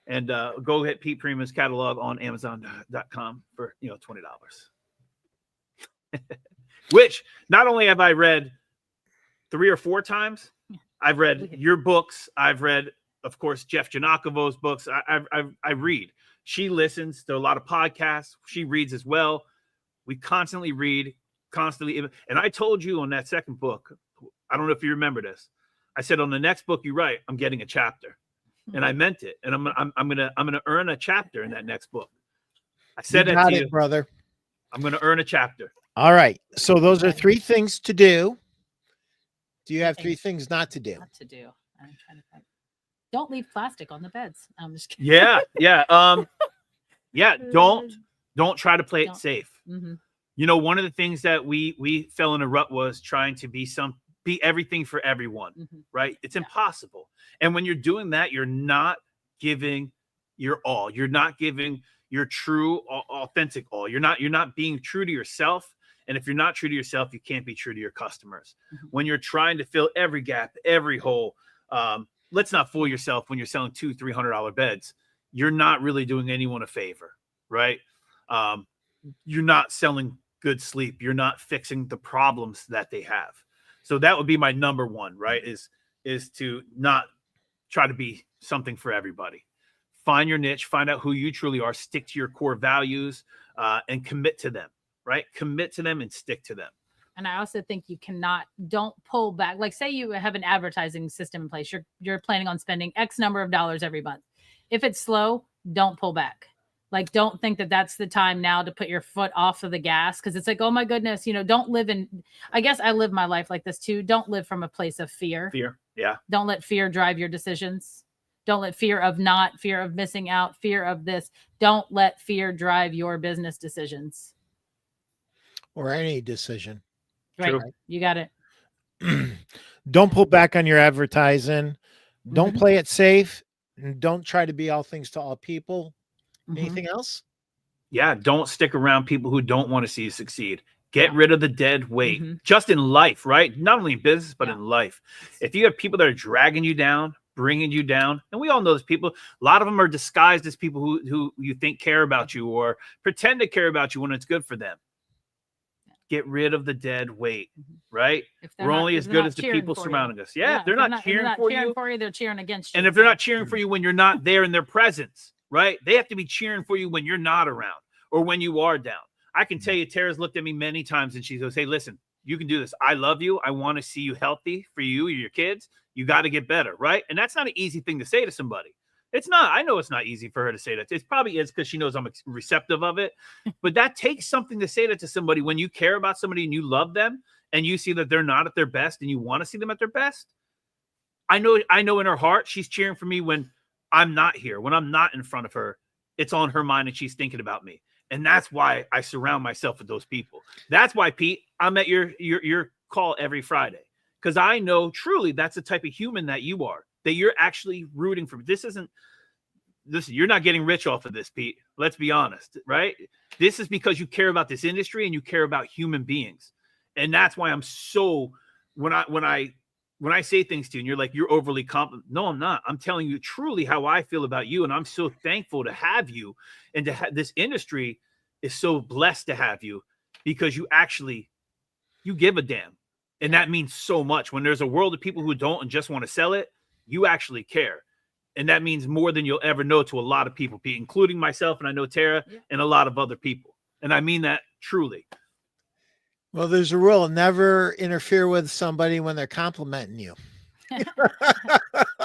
And go hit Pete Primeau's catalog on Amazon.com for $20. Which not only have I read 3 or 4 times, I've read your books. I've read, of course, Jeff Janakovo's books. I read. She listens to a lot of podcasts. She reads as well. We constantly read, constantly. And I told you on that second book, I don't know if you remember this. I said, on the next book you write, I'm getting a chapter. And I meant it. And I'm gonna earn a chapter in that next book. I said that to you, brother. I'm gonna earn a chapter. All right. So those are 3 things to do. Do you have 3 things not to do? Not to do. I'm trying to think. Don't leave plastic on the beds. I'm just kidding. Yeah. Don't try to play it safe. Mm-hmm. One of the things that we fell in a rut was trying to be everything for everyone, right? It's impossible. And when you're doing that, you're not giving your all. You're not giving your true, authentic all. You're not being true to yourself. And if you're not true to yourself, you can't be true to your customers. When you're trying to fill every gap, every hole, let's not fool yourself when you're selling $200-$300 beds. You're not really doing anyone a favor, right? You're not selling good sleep. You're not fixing the problems that they have. So that would be my number 1, right? Is to not try to be something for everybody. find your niche, find out who you truly are, stick to your core values, and commit to them, right? Commit to them and stick to them. And I also think don't pull back. Like, say you have an advertising system in place. You're planning on spending X number of dollars every month. If it's slow, don't pull back. Like, don't think that that's the time now to put your foot off of the gas. Cause it's like, oh my goodness, don't live I guess I live my life like this too. Don't live from a place of fear. Fear. Yeah. Don't let fear drive your decisions. Don't let fear of missing out, fear of this. Don't let fear drive your business decisions. Or any decision. Right. True. You got it. Don't pull back on your advertising. Don't Mm-hmm. play it safe. And don't try to be all things to all people. Mm-hmm. Anything else? Yeah. Don't stick around people who don't want to see you succeed. Get rid of the dead weight, Mm-hmm. just in life, right? Not only in business, but in life. If you have people that are dragging you down, bringing you down, and we all know those people, a lot of them are disguised as people who you think care about you or pretend to care about you when it's good for them. Get rid of the dead weight, right? We're only as good as the people surrounding us. Yeah, if they're not cheering for you, they're cheering against you. and if they're not cheering for you when you're not there in their presence, right? They have to be cheering for you when you're not around or when you are down. I can tell you, Tara's looked at me many times and she goes, hey, listen, you can do this. I love you. I want to see you healthy for you or your kids. You got to get better, right? And that's not an easy thing to say to somebody. It's not. I know it's not easy for her to say that. It probably is because she knows I'm receptive of it. But that takes something to say that to somebody when you care about somebody and you love them and you see that they're not at their best and you want to see them at their best. I know in her heart, she's cheering for me when I'm not here, when I'm not in front of her. It's on her mind and she's thinking about me. And that's why I surround myself with those people. That's why, Pete, I'm at your call every Friday. Because I know truly that's the type of human that you are, that you're actually rooting for. Listen, you're not getting rich off of this, Pete. Let's be honest, right? This is because you care about this industry and you care about human beings. And that's why I'm so, when I say things to you and you're like, you're overly confident. No, I'm not. I'm telling you truly how I feel about you. And I'm so thankful to have you and to have this industry is so blessed to have you because you give a damn. And that means so much. When there's a world of people who don't and just want to sell it, you actually care. And that means more than you'll ever know to a lot of people, Pete, including myself. And I know Tara and a lot of other people. And I mean that truly. Well, there's a rule: never interfere with somebody when they're complimenting you.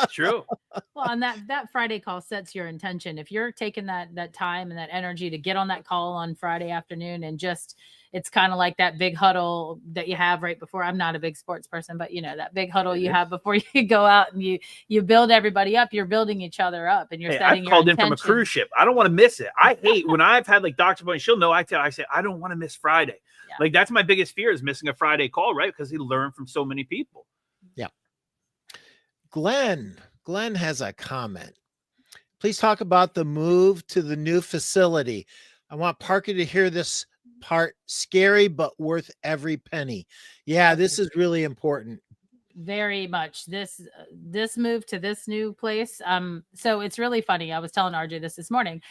True. Well, and that Friday call sets your intention. If you're taking that time and that energy to get on that call on Friday afternoon and just, it's kind of like that big huddle that you have right before. I'm not a big sports person, but that big huddle you have before you go out and you build everybody up. You're building each other up, and you're setting I've called your in from a cruise ship. I don't want to miss it. I hate when I've had like Dr. Boy, she'll know. I say I don't want to miss Friday. Yeah. Like that's my biggest fear is missing a Friday call, right? Because you learn from so many people. Yeah. Glenn has a comment. Please talk about the move to the new facility. I want Parker to hear this part. Scary, but worth every penny. Yeah, this is really important. Very much. This move to this new place. So it's really funny. I was telling RJ this morning.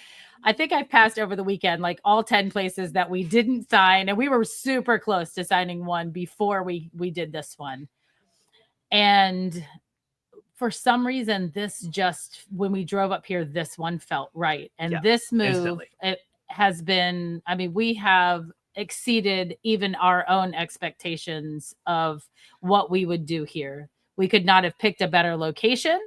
I think I passed over the weekend, like all 10 places that we didn't sign. And we were super close to signing one before we did this one. And for some reason, when we drove up here, this one felt right. And this move, instantly. It has been, we have exceeded even our own expectations of what we would do here. We could not have picked a better location.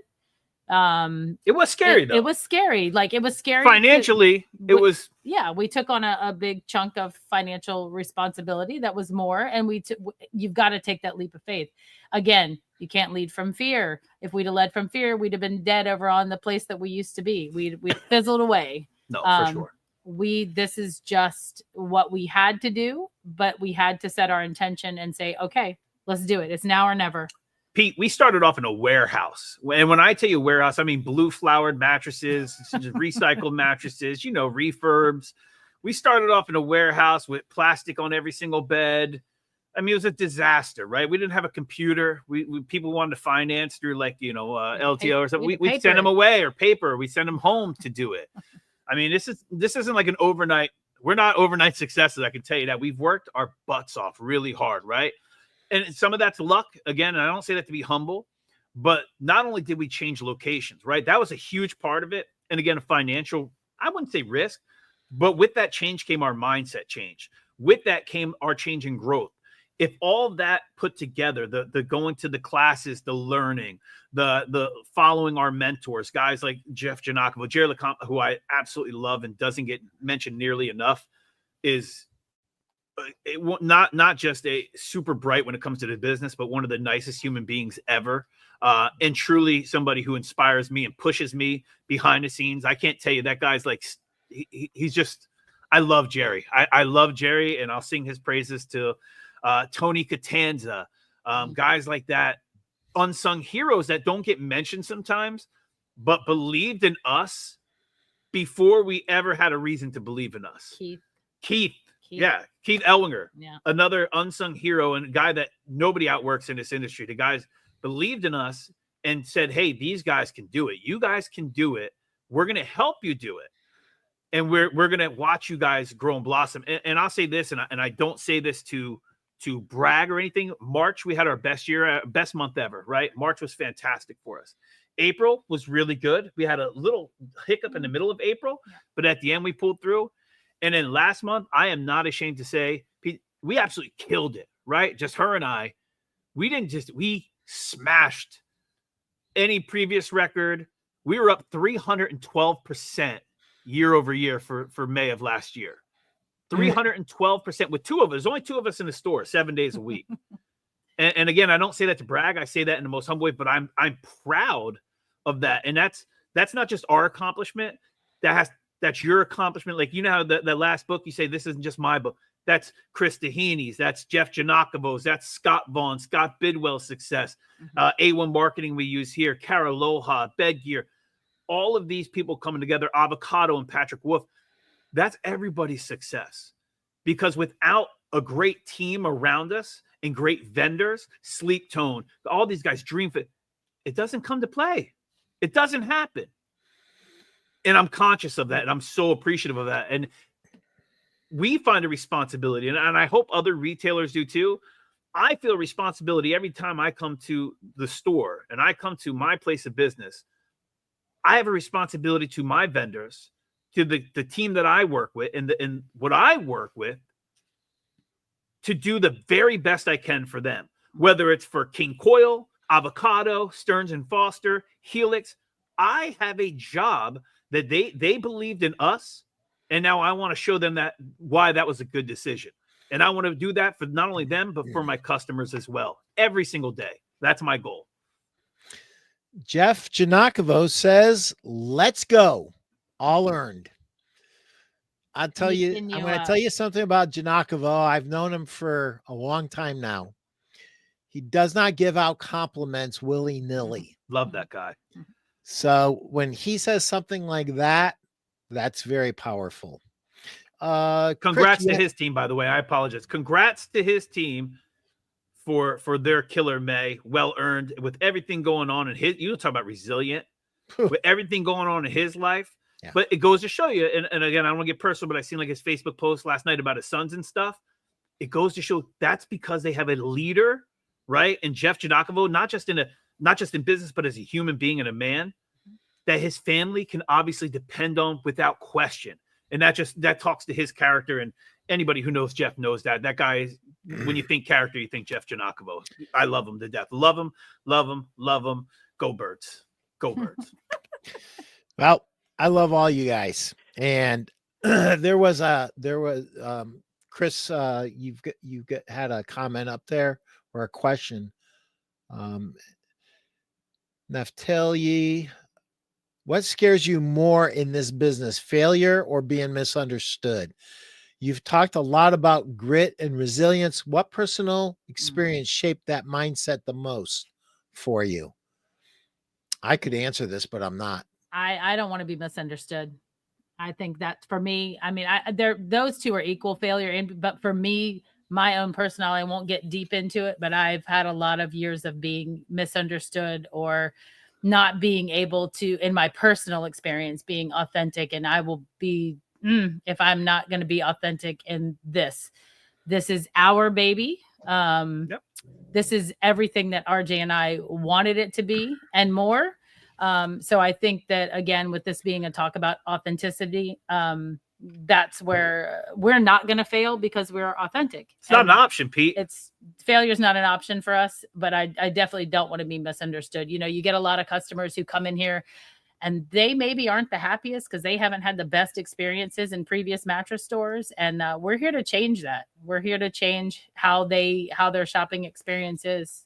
It was scary though. It was scary. Like it was scary financially. We took on a big chunk of financial responsibility that was more, and you've got to take that leap of faith. Again, you can't lead from fear. If we'd have led from fear, we'd have been dead over on the place that we used to be. We'd fizzled away. No, for sure. This is just what we had to do, but we had to set our intention and say, okay, let's do it. It's now or never. Pete, we started off in a warehouse. And when I tell you warehouse, I mean blue flowered mattresses, just recycled mattresses, refurbs. We started off in a warehouse with plastic on every single bed. It was a disaster, right? We didn't have a computer. We people wanted to finance through LTO or something. We send them away or paper. We send them home to do it. This isn't like an overnight. We're not overnight successes. I can tell you that. We've worked our butts off really hard, right? And some of that's luck. Again, and I don't say that to be humble, but not only did we change locations, right? That was a huge part of it. and again, a financial, I wouldn't say risk, but with that change came our mindset change. With that came our change in growth. If all that put together, the going to the classes, the learning, the following our mentors, guys like Jeff Giannakavo, Jerry LeCompte, who I absolutely love and doesn't get mentioned nearly enough, is not just a super bright when it comes to the business, but one of the nicest human beings ever. And truly somebody who inspires me and pushes me behind the scenes. I can't tell you, that guy's like, he's just, I love Jerry. I love Jerry, and I'll sing his praises to Tony Catanza, guys like that, unsung heroes that don't get mentioned sometimes, but believed in us before we ever had a reason to believe in us. Keith. Yeah, Keith Elwinger, another unsung hero and a guy that nobody outworks in this industry. The guys believed in us and said, hey, these guys can do it. You guys can do it. We're going to help you do it. And we're going to watch you guys grow and blossom. And I'll say this, and I don't say this to brag or anything. March, we had our best month ever, right? March was fantastic for us. April was really good. We had a little hiccup in the middle of April, but at the end we pulled through. And then last month, I am not ashamed to say, we absolutely killed it, right? Just her and I. We smashed any previous record. We were up 312% year over year for May of last year. 312% with two of us. There's only two of us in the store 7 days a week. And again, I don't say that to brag. I say that in the most humble way, but I'm proud of that. And that's not just our accomplishment. That's your accomplishment. Like, you know how the last book, you say, this isn't just my book. That's Chris Dehaney's. That's Jeff Giannakavo's. That's Scott Vaughn, Scott Bidwell's success. A1 Marketing we use here. Cara Loha, Bedgear. All of these people coming together, Avocado and Patrick Wolf. That's everybody's success. Because without a great team around us and great vendors, Sleep Tone, all these guys, DreamFit, it doesn't come to play. It doesn't happen. And I'm conscious of that, and I'm so appreciative of that. And we find a responsibility, and I hope other retailers do too. I feel responsibility every time I come to the store and I come to my place of business. I have a responsibility to my vendors, to the team that I work with and what I work with, to do the very best I can for them, whether it's for King Coil, Avocado, Stearns & Foster, Helix. I have a job that they believed in us, and now I want to show them why that was a good decision. And I want to do that for not only them, but for my customers as well. Every single day. That's my goal. Jeff Giannakavo says, let's go. All earned. I'm going to tell you something about Giannakavo. I've known him for a long time now. He does not give out compliments willy-nilly. Love that guy. So when he says something like that, that's very powerful. Congrats to his team, by the way. I apologize. Congrats to his team for their killer May. Well earned, with everything going on in his. You talk about resilient with everything going on in his life. Yeah. But it goes to show you. And again, I don't want to get personal, but I seen like his Facebook post last night about his sons and stuff. It goes to show that's because they have a leader, right? And Jeff Giannakavo, not just in business, but as a human being and a man, that his family can obviously depend on without question. And that talks to his character, and anybody who knows Jeff knows that guy is, when you think character, you think Jeff Giannakavo. I love him to death. Love him. Go Birds. Go Birds. Well, I love all you guys. And there was Chris, had a comment up there or a question. Naftali, what scares you more in this business, failure or being misunderstood? You've talked a lot about grit and resilience. What personal experience shaped that mindset the most for you? I could answer this, but I'm not. I don't want to be misunderstood. I think that for me, I mean, those two are equal failure. But for me, my own personal, I won't get deep into it, but I've had a lot of years of being misunderstood or not being able to, in my personal experience, being authentic. And I will be, if I'm not going to be authentic in this is our baby. This is everything that RJ and I wanted it to be and more. So I think that, again, with this being a talk about authenticity, that's where we're not going to fail because we're authentic. It's not an option, Pete. Failure is not an option for us, but I definitely don't want to be misunderstood. You get a lot of customers who come in here and they maybe aren't the happiest because they haven't had the best experiences in previous mattress stores. And we're here to change that. We're here to change how their shopping experience is.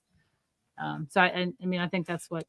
So I think that's what.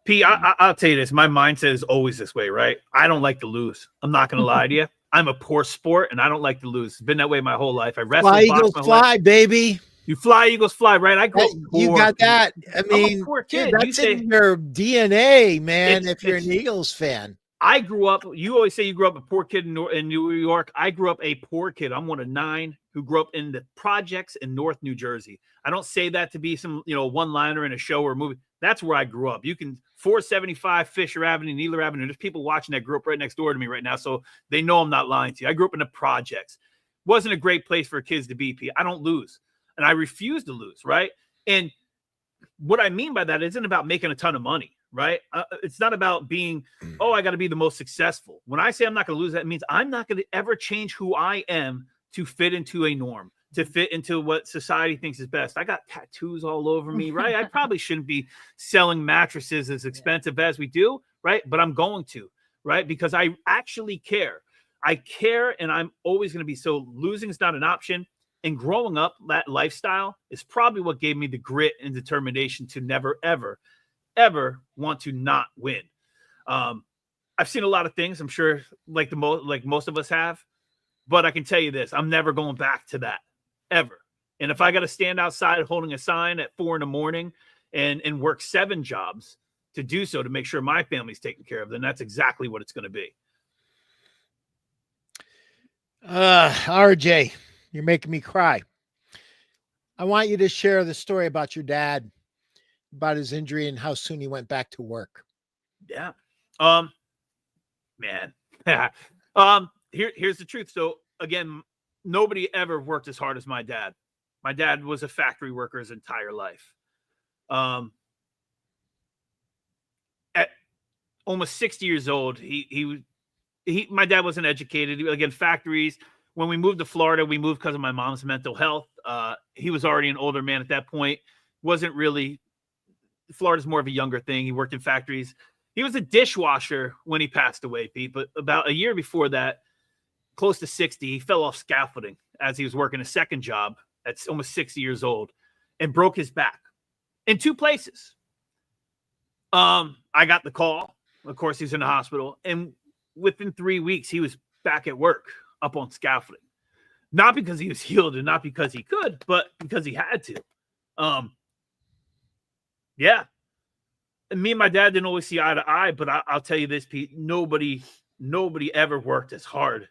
Pete, I'll tell you this. My mindset is always this way, right? I don't like to lose. I'm not going to lie to you. I'm a poor sport, and I don't like to lose. It's been that way my whole life. I wrestled. Fly, Eagles, fly, baby. You fly, Eagles, fly, right? I grew up poor. You got that. I mean, I'm a poor kid. Dude, that's in your DNA, man, if you're an Eagles fan. I grew up, you always say you grew up a poor kid in New York. I grew up a poor kid. I'm one of 9 who grew up in the projects in North New Jersey. I don't say that to be some, one-liner in a show or a movie. That's where I grew up. You can 475 Fisher Avenue, Needler Avenue. There's people watching that grew up right next door to me right now, so they know I'm not lying to you. I grew up in the projects. Wasn't a great place for kids to be, Pete. I don't lose, and I refuse to lose, right? And what I mean by that isn't about making a ton of money, right? It's not about being, I got to be the most successful. When I say I'm not going to lose, that means I'm not going to ever change who I am to fit into a norm, to fit into what society thinks is best. I got tattoos all over me, right? I probably shouldn't be selling mattresses as expensive as we do, right? But I'm going to, right? Because I actually care. I care, and I'm always going to be. So losing is not an option. And growing up, that lifestyle is probably what gave me the grit and determination to never, ever, ever want to not win. I've seen a lot of things, I'm sure, like most of us have, but I can tell you this: I'm never going back to that, ever. And if I got to stand outside holding a sign at 4 a.m. and work 7 jobs to do so to make sure my family's taken care of, then that's exactly what it's going to be. RJ, you're making me cry. I want you to share the story about your dad, about his injury and how soon he went back to work. Yeah. Man. Here's the truth. So again, nobody ever worked as hard as my dad. My dad was a factory worker his entire life. At almost 60 years old, my dad wasn't educated. Again, factories. When we moved to Florida, we moved because of my mom's mental health. He was already an older man at that point. Wasn't really, Florida's more of a younger thing. He worked in factories. He was a dishwasher when he passed away, Pete. But about a year before that, close to 60, he fell off scaffolding as he was working a second job at almost 60 years old and broke his back in 2 places. I got the call. Of course, he's in the hospital. And within 3 weeks, he was back at work up on scaffolding. Not because he was healed and not because he could, but because he had to. Yeah. And me and my dad didn't always see eye to eye, but I'll tell you this, Pete, nobody ever worked as hard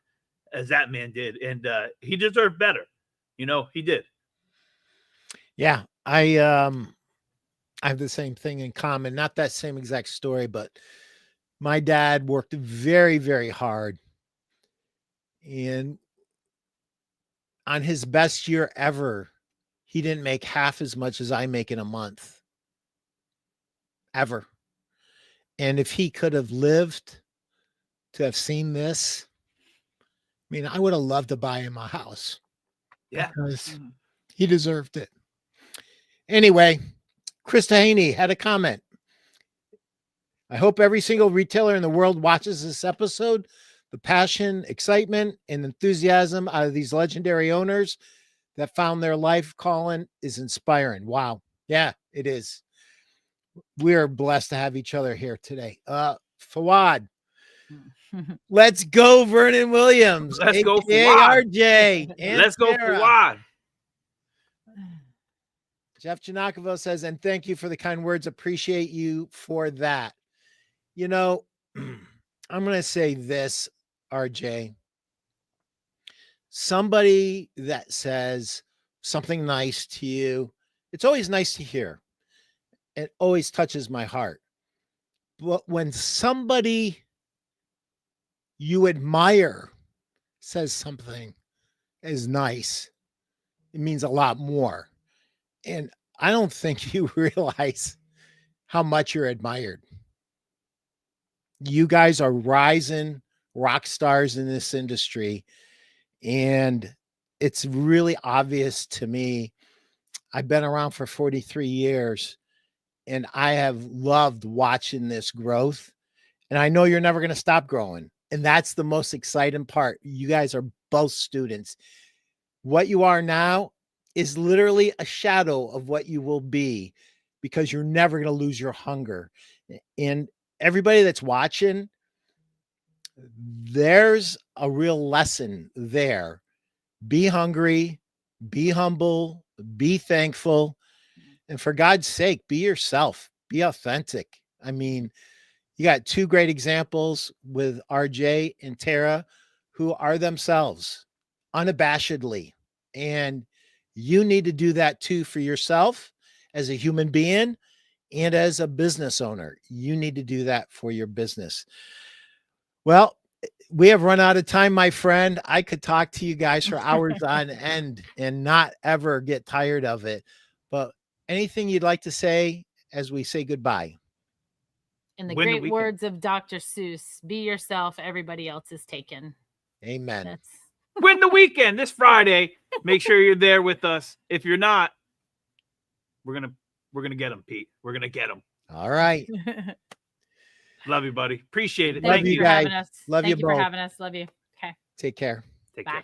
as that man did. And he deserved better. He did. Yeah. I have the same thing in common. Not that same exact story, but my dad worked very, very hard. And on his best year ever, he didn't make half as much as I make in a month. Ever. And if he could have lived to have seen this, I mean, I would have loved to buy him a house. Yeah. Because he deserved it. Anyway, Krista Haney had a comment. I hope every single retailer in the world watches this episode. The passion, excitement, and enthusiasm out of these legendary owners that found their life calling is inspiring. Wow. Yeah, it is. We're blessed to have each other here today. Fawad. Let's go, Vernon Williams. Let's go, Fawad. RJ. Let's go, Fawad. Jeff Janakovo says, and thank you for the kind words. Appreciate you for that. I'm going to say this, RJ. Somebody that says something nice to you, it's always nice to hear. It always touches my heart. But when somebody you admire says something is nice, it means a lot more. And I don't think you realize how much you're admired. You guys are rising rock stars in this industry. And it's really obvious to me. I've been around for 43 years and I have loved watching this growth. And I know you're never going to stop growing. And that's the most exciting part. You guys are both students. What you are now is literally a shadow of what you will be, because you're never going to lose your hunger. And everybody that's watching, there's a real lesson there. Be hungry, be humble, be thankful. And for God's sake, be yourself, be authentic. I mean, you got two great examples with RJ and Tara, who are themselves unabashedly. And you need to do that too for yourself as a human being and as a business owner. You need to do that for your business. Well, we have run out of time, my friend. I could talk to you guys for hours on end and not ever get tired of it. But anything you'd like to say as we say goodbye? In the Win the great weekend. words of Dr. Seuss, be yourself, everybody else is taken. Amen. That's Win the weekend this Friday. Make sure you're there with us. If you're not, we're gonna get them, Pete. We're gonna get them. All right. Love you, buddy. Appreciate it. Love Thank you you for guys. having us. Love Thank you you for both. having us. Love you. Okay. Take care. Take Bye. care.